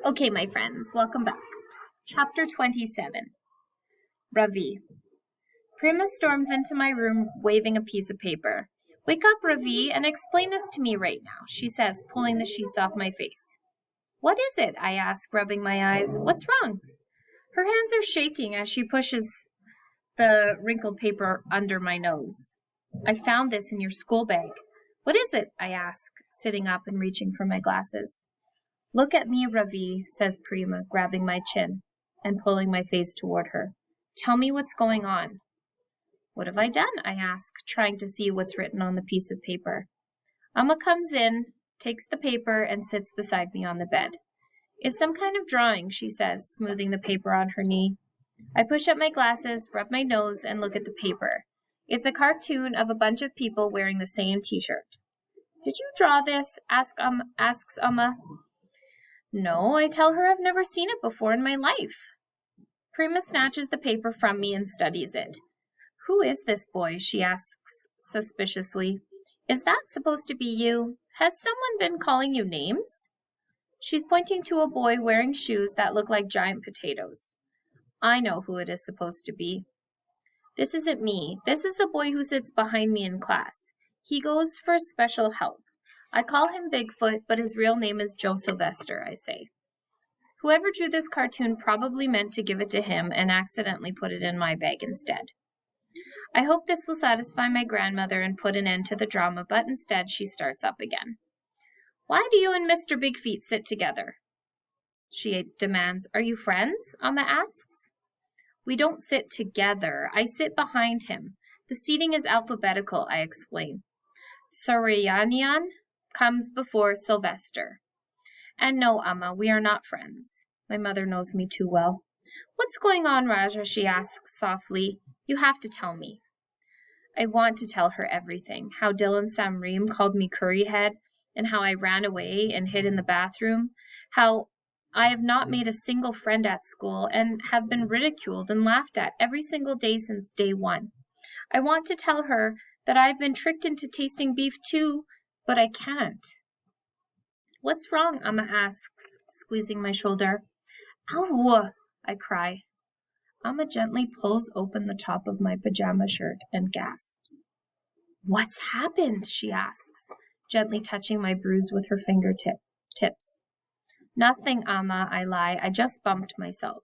Okay, my friends, welcome back. Chapter 27. Ravi. Prima storms into my room, waving a piece of paper. Wake up, Ravi, and explain this to me right now, she says, pulling the sheets off my face. What is it? I ask, rubbing my eyes. What's wrong? Her hands are shaking as she pushes the wrinkled paper under my nose. I found this in your school bag. What is it? I ask, sitting up and reaching for my glasses. Look at me, Ravi, says Prima, grabbing my chin and pulling my face toward her. Tell me what's going on. What have I done? I ask, trying to see what's written on the piece of paper. Amma comes in, takes the paper, and sits beside me on the bed. It's some kind of drawing, she says, smoothing the paper on her knee. I push up my glasses, rub my nose, and look at the paper. It's a cartoon of a bunch of people wearing the same t-shirt. Did you draw this? Asks Amma. No, I tell her I've never seen it before in my life. Prima snatches the paper from me and studies it. Who is this boy? She asks suspiciously. Is that supposed to be you? Has someone been calling you names? She's pointing to a boy wearing shoes that look like giant potatoes. I know who it is supposed to be. This isn't me. This is a boy who sits behind me in class. He goes for special help. I call him Bigfoot, but his real name is Joe Sylvester, I say. Whoever drew this cartoon probably meant to give it to him and accidentally put it in my bag instead. I hope this will satisfy my grandmother and put an end to the drama, but instead she starts up again. Why do you and Mr. Big Feet sit together? She demands. Are you friends? Amma asks. We don't sit together. I sit behind him. The seating is alphabetical, I explain. Sarayanyan comes before Sylvester. And no, Amma, we are not friends. My mother knows me too well. What's going on, Raja? She asks softly. You have to tell me. I want to tell her everything. How Dylan Samreem called me curry head, and how I ran away and hid in the bathroom. How I have not made a single friend at school and have been ridiculed and laughed at every single day since day one. I want to tell her that I've been tricked into tasting beef too, but I can't. What's wrong? Amma asks, squeezing my shoulder. Ow! I cry. Amma gently pulls open the top of my pajama shirt and gasps. What's happened? She asks, gently touching my bruise with her fingertips. Nothing, Amma, I lie. I just bumped myself.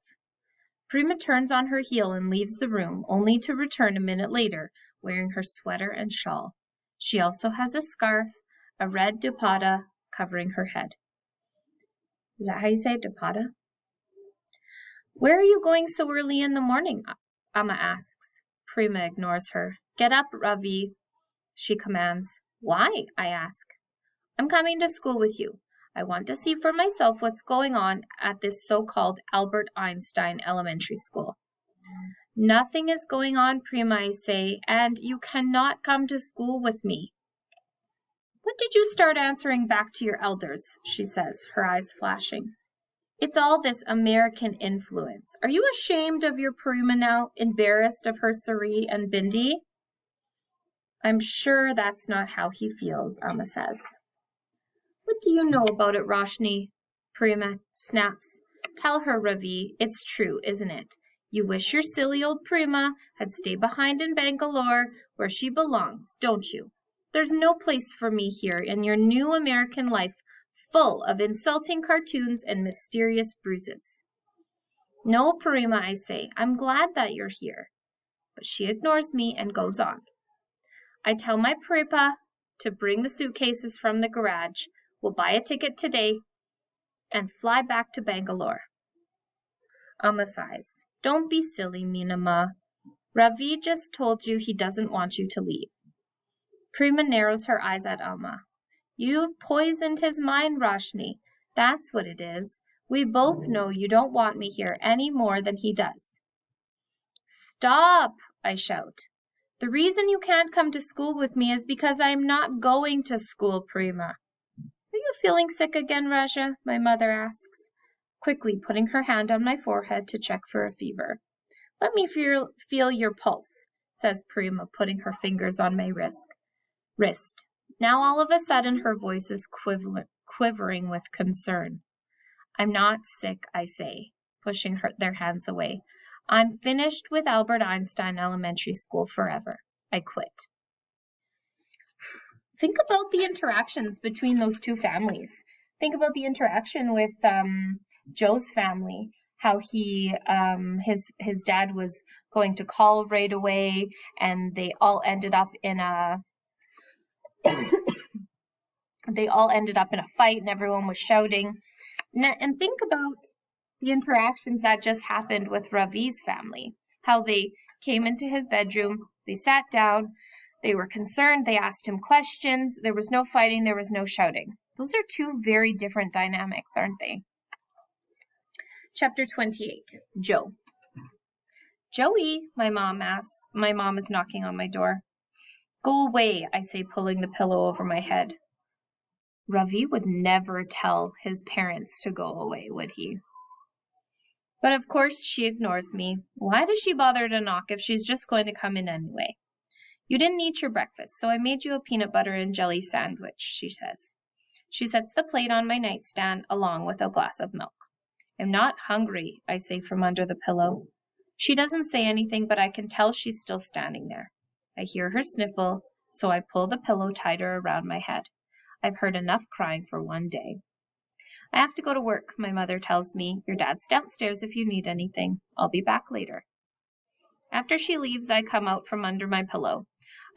Prima turns on her heel and leaves the room, only to return a minute later, wearing her sweater and shawl. She also has a scarf, a red dupatta, covering her head. Is that how you say it, dupatta? Where are you going so early in the morning? Amma asks. Prima ignores her. Get up, Ravi, she commands. Why? I ask. I'm coming to school with you. I want to see for myself what's going on at this so-called Albert Einstein Elementary School. Nothing is going on, Prima, I say, and you cannot come to school with me. When did you start answering back to your elders? She says, her eyes flashing. It's all this American influence. Are you ashamed of your Prima now, embarrassed of her Sari and Bindi? I'm sure that's not how he feels, Amma says. What do you know about it, Roshni? Prima snaps. Tell her, Ravi, it's true, isn't it? You wish your silly old Prima had stayed behind in Bangalore, where she belongs, don't you? There's no place for me here in your new American life, full of insulting cartoons and mysterious bruises. No, Prima, I say, I'm glad that you're here. But she ignores me and goes on. I tell my Pripa to bring the suitcases from the garage. We'll buy a ticket today and fly back to Bangalore. Amma sighs. Don't be silly, Meenama. Ravi just told you he doesn't want you to leave. Prima narrows her eyes at Amma. You've poisoned his mind, Roshni. That's what it is. We both know you don't want me here any more than he does. Stop, I shout. The reason you can't come to school with me is because I am not going to school, Prima. Are you feeling sick again, Raja? My mother asks, quickly putting her hand on my forehead to check for a fever. Let me feel your pulse, says Prima, putting her fingers on my wrist. Now all of a sudden her voice is quivering with concern. I'm not sick, I say, pushing their hands away. I'm finished with Albert Einstein Elementary School forever. I quit. Think about the interactions between those two families. Think about the interaction with Joe's family, how he his dad was going to call right away, and they all ended up in a fight, and everyone was shouting. And think about the interactions that just happened with Ravi's family, how they came into his bedroom, they sat down, they were concerned, they asked him questions, there was no fighting, there was no shouting. Those are two very different dynamics, aren't they? Chapter 28, Joe. Joey, my mom asks. My mom is knocking on my door. Go away, I say, pulling the pillow over my head. Ravi would never tell his parents to go away, would he? But of course she ignores me. Why does she bother to knock if she's just going to come in anyway? You didn't eat your breakfast, so I made you a peanut butter and jelly sandwich, she says. She sets the plate on my nightstand along with a glass of milk. I'm not hungry, I say from under the pillow. She doesn't say anything, but I can tell she's still standing there. I hear her sniffle, so I pull the pillow tighter around my head. I've heard enough crying for one day. I have to go to work, my mother tells me. Your dad's downstairs if you need anything. I'll be back later. After she leaves, I come out from under my pillow.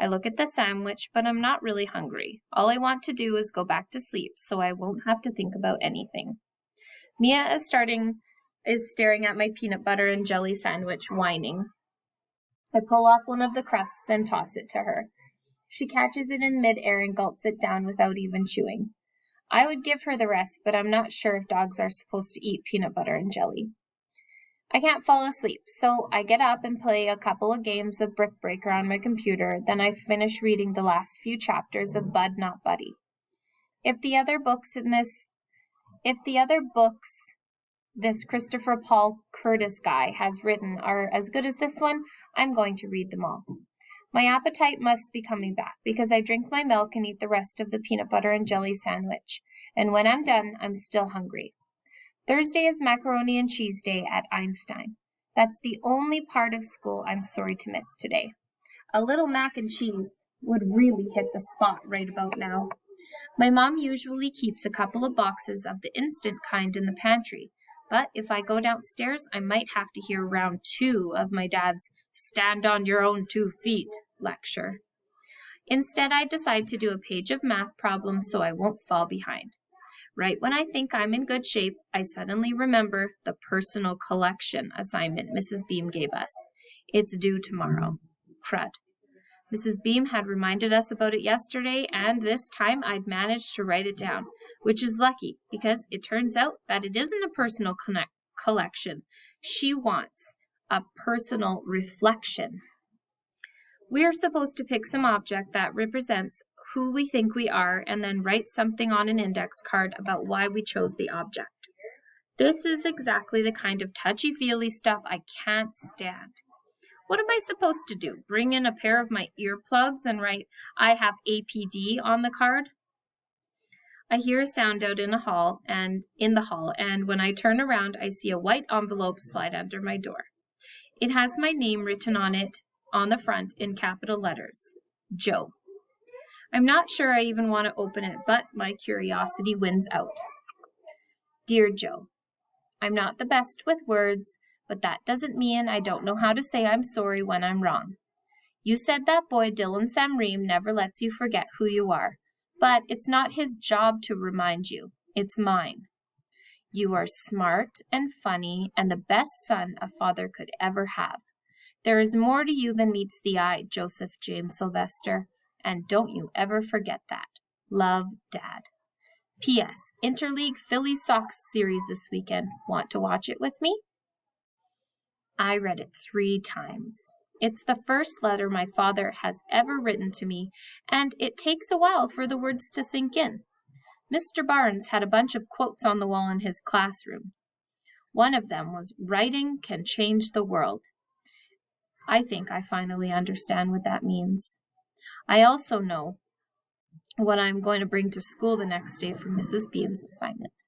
I look at the sandwich, but I'm not really hungry. All I want to do is go back to sleep, so I won't have to think about anything. Mia is staring at my peanut butter and jelly sandwich, whining. I pull off one of the crusts and toss it to her. She catches it in midair and gulps it down without even chewing. I would give her the rest, but I'm not sure if dogs are supposed to eat peanut butter and jelly. I can't fall asleep, so I get up and play a couple of games of Brick Breaker on my computer, then I finish reading the last few chapters of Bud Not Buddy. If the other books this Christopher Paul Curtis guy has written are as good as this one, I'm going to read them all. My appetite must be coming back, because I drink my milk and eat the rest of the peanut butter and jelly sandwich, and when I'm done, I'm still hungry. Thursday is macaroni and cheese day at Einstein. That's the only part of school I'm sorry to miss today. A little mac and cheese would really hit the spot right about now. My mom usually keeps a couple of boxes of the instant kind in the pantry, but if I go downstairs, I might have to hear round 2 of my dad's stand on your own 2 feet lecture. Instead, I decide to do a page of math problems so I won't fall behind. Right when I think I'm in good shape, I suddenly remember the personal collection assignment Mrs. Beam gave us. It's due tomorrow. Crud. Mrs. Beam had reminded us about it yesterday, and this time I'd managed to write it down, which is lucky, because it turns out that it isn't a personal collection. She wants a personal reflection. We are supposed to pick some object that represents who we think we are, and then write something on an index card about why we chose the object. This is exactly the kind of touchy-feely stuff I can't stand. What am I supposed to do? Bring in a pair of my earplugs and write, I have APD on the card? I hear a sound out in the hall, and when I turn around, I see a white envelope slide under my door. It has my name written on it on the front in capital letters, Joe. I'm not sure I even want to open it, but my curiosity wins out. Dear Joe, I'm not the best with words, but that doesn't mean I don't know how to say I'm sorry when I'm wrong. You said that boy Dylan Samreem never lets you forget who you are, but it's not his job to remind you. It's mine. You are smart and funny and the best son a father could ever have. There is more to you than meets the eye, Joseph James Sylvester, and don't you ever forget that. Love, Dad. P.S. Interleague Phillies Sox series this weekend. Want to watch it with me? I read it 3 times. It's the first letter my father has ever written to me, and it takes a while for the words to sink in. Mr. Barnes had a bunch of quotes on the wall in his classroom. One of them was, "Writing can change the world." I think I finally understand what that means. I also know what I'm going to bring to school the next day for Mrs. Beam's assignment.